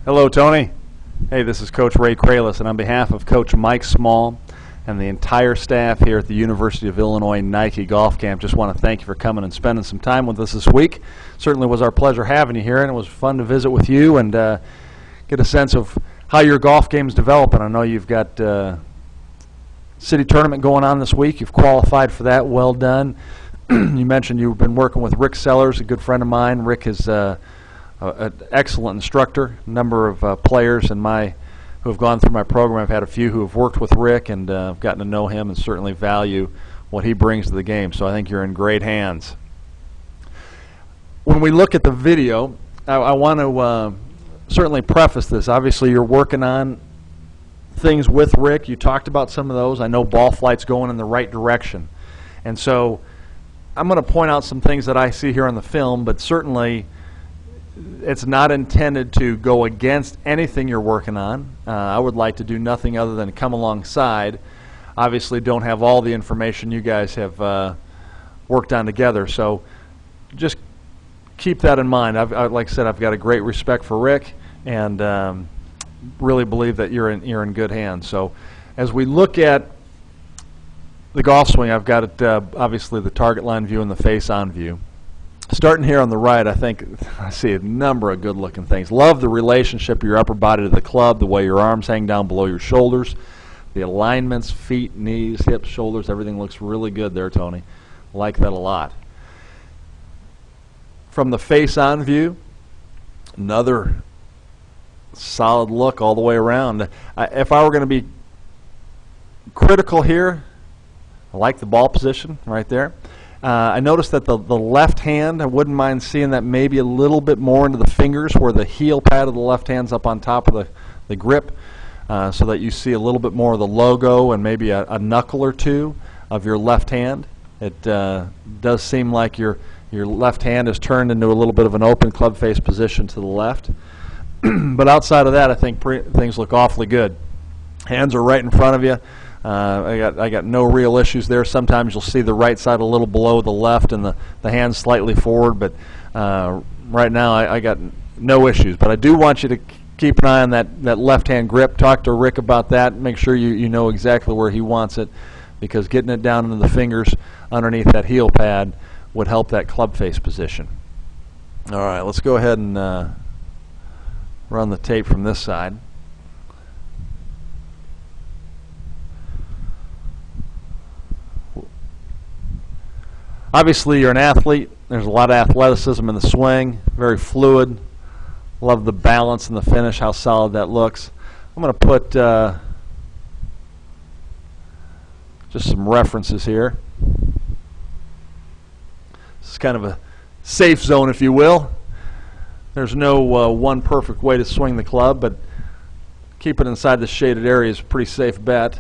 Hello, Tony. Hey, this is Coach Ray Kralis, and on behalf of Coach Mike Small and the entire staff here at the University of Illinois Nike Golf Camp, just want to thank you for coming and spending some time with us this week. Certainly was our pleasure having you here, and it was fun to visit with you and get a sense of how your golf game's developing. I know you've got city tournament going on this week. You've qualified for that. Well done. You mentioned you've been working with Rick Sellers, a good friend of mine. Rick is an excellent instructor. A number of players who have gone through my program. I've had a few who have worked with Rick and I've gotten to know him and certainly value what he brings to the game. So I think you're in great hands. When we look at the video, I want to certainly preface this. Obviously, you're working on things with Rick. You talked about some of those. I know ball flight's going in the right direction. And so I'm going to point out some things that I see here on the film, but certainly it's not intended to go against anything you're working on. I would like to do nothing other than come alongside. Obviously don't have all the information you guys have worked on together, so just keep that in mind. Like I said, I've got a great respect for Rick and really believe that you're in good hands. So as we look at the golf swing, I've got it, obviously the target line view and the face-on view. Starting here on the right, I think I see a number of good-looking things. Love the relationship of your upper body to the club, the way your arms hang down below your shoulders, the alignments, feet, knees, hips, shoulders, everything looks really good there, Tony. Like that a lot. From the face-on view, another solid look all the way around. If I were going to be critical here, I like the ball position right there. I noticed that the left hand, I wouldn't mind seeing that maybe a little bit more into the fingers where the heel pad of the left hand's up on top of the grip so that you see a little bit more of the logo and maybe a knuckle or two of your left hand. It does seem like your left hand is turned into a little bit of an open club face position to the left. But outside of that, I think things look awfully good. Hands are right in front of you. I got no real issues there. Sometimes you'll see the right side a little below the left and the hands slightly forward, but right now I got no issues. But I do want you to keep an eye on that left-hand grip. Talk to Rick about that. Make sure you know exactly where he wants it, because getting it down into the fingers underneath that heel pad would help that club face position. All right, let's go ahead and run the tape from this side. Obviously, you're an athlete. There's a lot of athleticism in the swing, very fluid. Love the balance and the finish, how solid that looks. I'm going to put just some references here. This is kind of a safe zone, if you will. There's no one perfect way to swing the club, but keep it inside the shaded area is a pretty safe bet.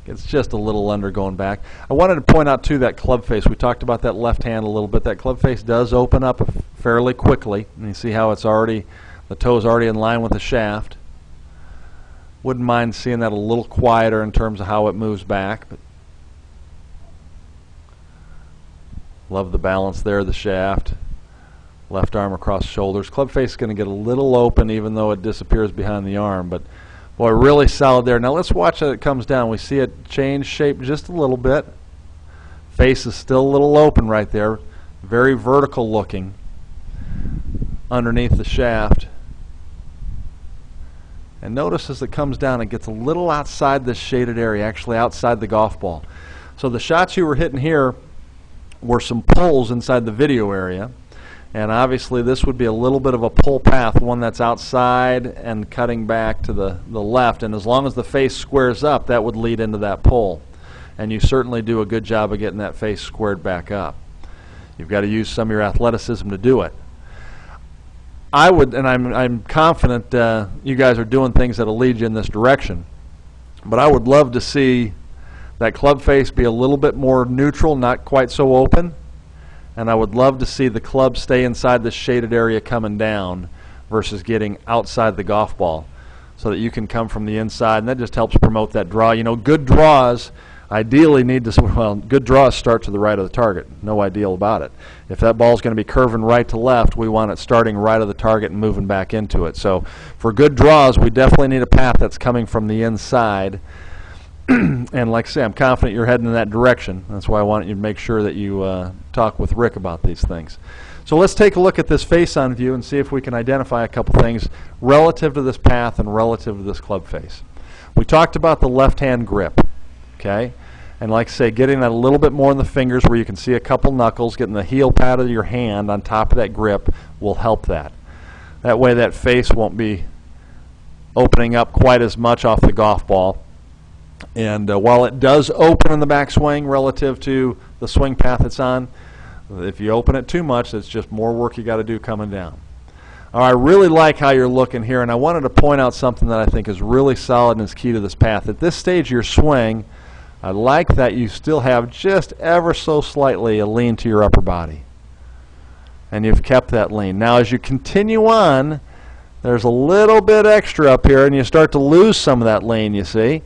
It's just a little under going back. I wanted to point out, too, that club face. We talked about that left hand a little bit. That club face does open up fairly quickly. And you see how the toe's already in line with the shaft. Wouldn't mind seeing that a little quieter in terms of how it moves back. But love the balance there, the shaft. Left arm across shoulders. Club face is going to get a little open even though it disappears behind the arm. But boy, really solid there. Now let's watch how it comes down. We see it change shape just a little bit. Face is still a little open right there. Very vertical looking underneath the shaft. And notice as it comes down, it gets a little outside this shaded area, actually outside the golf ball. So the shots you were hitting here were some pulls inside the video area. And obviously this would be a little bit of a pull path, one that's outside and cutting back to the left. And as long as the face squares up, that would lead into that pull. And you certainly do a good job of getting that face squared back up. You've got to use some of your athleticism to do it. I would, and I'm confident you guys are doing things that'll lead you in this direction. But I would love to see that club face be a little bit more neutral, not quite so open. And I would love to see the club stay inside the shaded area coming down versus getting outside the golf ball so that you can come from the inside, and that just helps promote that draw. You know, good draws ideally need to, well, good draws start to the right of the target. No ideal about it. If that ball is going to be curving right to left, we want it starting right of the target and moving back into it. So for good draws, we definitely need a path that's coming from the inside. And like I say, I'm confident you're heading in that direction. That's why I want you to make sure that you talk with Rick about these things. So let's take a look at this face-on view and see if we can identify a couple things relative to this path and relative to this club face. We talked about the left-hand grip, okay? And like I say, getting that a little bit more in the fingers where you can see a couple knuckles, getting the heel pad of your hand on top of that grip will help that. That way that face won't be opening up quite as much off the golf ball. And while it does open in the backswing relative to the swing path it's on, if you open it too much, it's just more work you got to do coming down. All right, I really like how you're looking here, and I wanted to point out something that I think is really solid and is key to this path. At this stage of your swing, I like that you still have just ever so slightly a lean to your upper body. And you've kept that lean. Now as you continue on, there's a little bit extra up here, and you start to lose some of that lean, you see.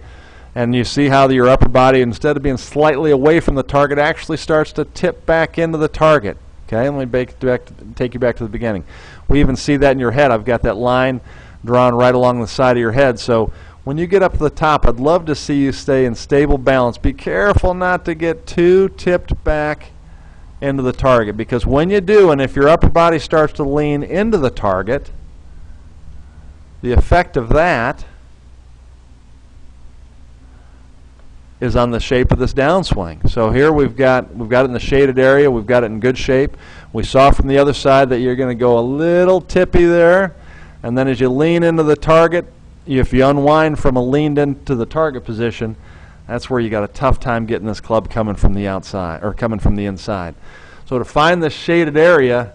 And you see how your upper body, instead of being slightly away from the target, actually starts to tip back into the target. Okay, let me take you back to the beginning. We even see that in your head. I've got that line drawn right along the side of your head. So when you get up to the top, I'd love to see you stay in stable balance. Be careful not to get too tipped back into the target, because when you do, and if your upper body starts to lean into the target, the effect of that is on the shape of this downswing. So here we've got it in the shaded area. We've got it in good shape. We saw from the other side that you're going to go a little tippy there, and then as you lean into the target, if you unwind from a leaned into the target position, that's where you got a tough time getting this club coming from the outside or coming from the inside. So to find this shaded area,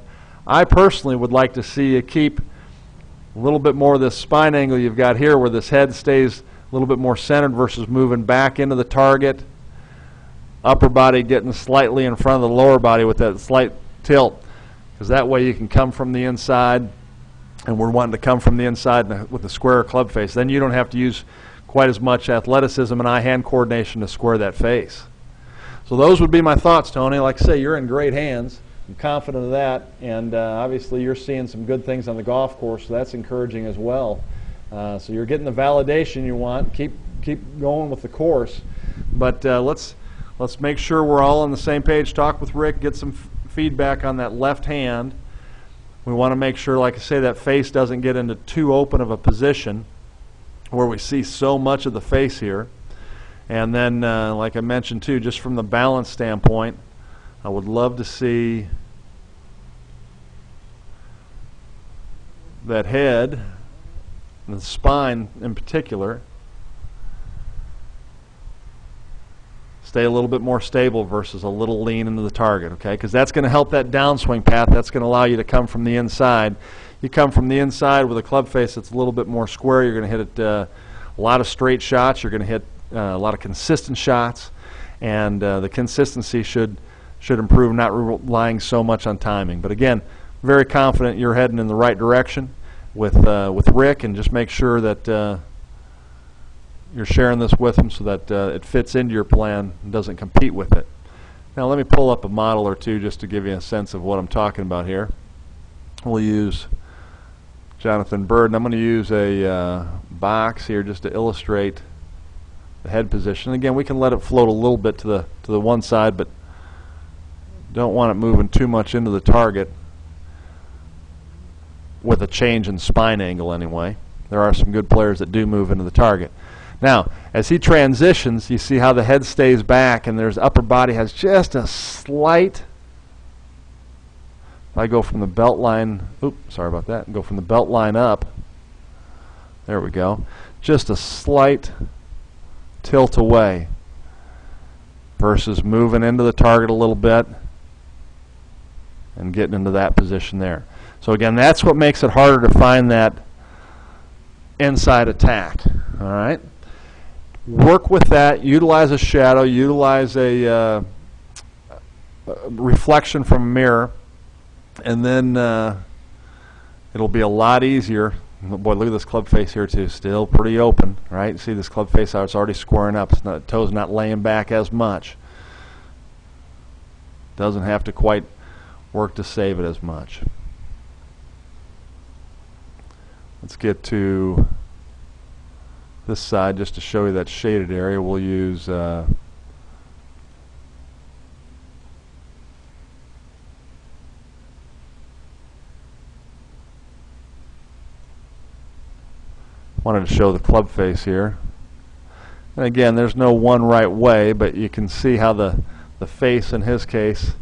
I personally would like to see you keep a little bit more of this spine angle you've got here, where this head stays a little bit more centered versus moving back into the target. Upper body getting slightly in front of the lower body with that slight tilt, because that way you can come from the inside, and we're wanting to come from the inside with the square club face. Then you don't have to use quite as much athleticism and eye-hand coordination to square that face. So those would be my thoughts, Tony. Like I say, you're in great hands. I'm confident of that, and obviously you're seeing some good things on the golf course, so that's encouraging as well. So you're getting the validation you want. Keep going with the course, but let's make sure we're all on the same page. Talk with Rick, get some feedback on that left hand. We want to make sure, like I say, that face doesn't get into too open of a position where we see so much of the face here. And then, like I mentioned too, just from the balance standpoint, I would love to see that head, the spine in particular, stay a little bit more stable versus a little lean into the target, okay? Because that's going to help that downswing path. That's going to allow you to come from the inside. You come from the inside with a club face that's a little bit more square. You're going to hit it a lot of straight shots. You're going to hit a lot of consistent shots, and the consistency should improve, not relying so much on timing. But again, very confident you're heading in the right direction with Rick, and just make sure that you're sharing this with him so that it fits into your plan and doesn't compete with it. Now let me pull up a model or two just to give you a sense of what I'm talking about here. We'll use Jonathan Bird, and I'm going to use a box here just to illustrate the head position. Again, we can let it float a little bit to the one side, but don't want it moving too much into the target with a change in spine angle anyway. There are some good players that do move into the target. Now, as he transitions, you see how the head stays back, and there's upper body has just a slight. If I go from the belt line, oops, sorry about that, go from the belt line up, there we go, just a slight tilt away versus moving into the target a little bit and getting into that position there. So again, that's what makes it harder to find that inside attack. All right, work with that. Utilize a shadow. Utilize a reflection from a mirror, and then it'll be a lot easier Boy, look at this club face here too. Still pretty open, right? See this club face how it's already squaring up. It's not, toes not laying back as much. Doesn't have to quite work to save it as much. Let's get to this side just to show you that shaded area. We'll use wanted to show the club face here. And again, there's no one right way, but you can see how the face in his case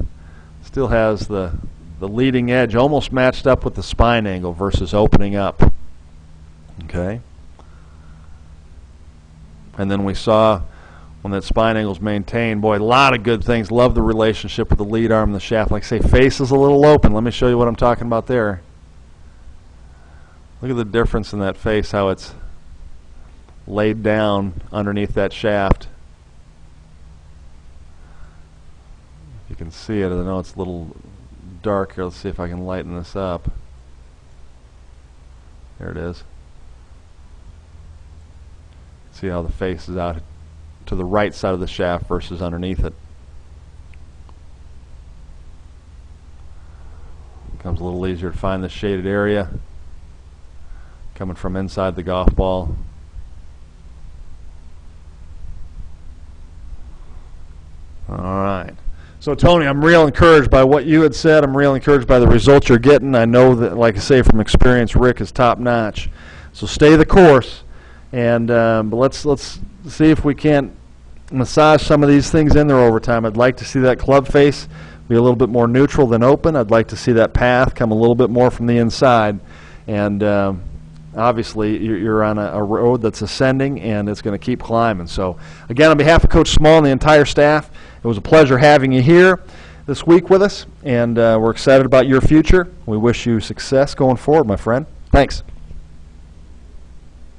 still has the leading edge almost matched up with the spine angle versus opening up. Okay. And then we saw when that spine angle is maintained, boy, a lot of good things. Love the relationship with the lead arm and the shaft. Like I say, face is a little open. Let me show you what I'm talking about there. Look at the difference in that face, how it's laid down underneath that shaft. If you can see it, I know it's a little dark here. Let's see if I can lighten this up. There it is. See how the face is out to the right side of the shaft versus underneath it. Becomes a little easier to find the shaded area coming from inside the golf ball. All right. So Tony, I'm real encouraged by what you had said. I'm real encouraged by the results you're getting. I know that, like I say, from experience, Rick is top notch. So stay the course, and but let's see if we can't massage some of these things in there over time. I'd like to see that club face be a little bit more neutral than open. I'd like to see that path come a little bit more from the inside, and obviously you're on a road that's ascending, and it's going to keep climbing. So again, on behalf of Coach Small and the entire staff, it was a pleasure having you here this week with us, and we're excited about your future. We wish you success going forward, my friend. Thanks.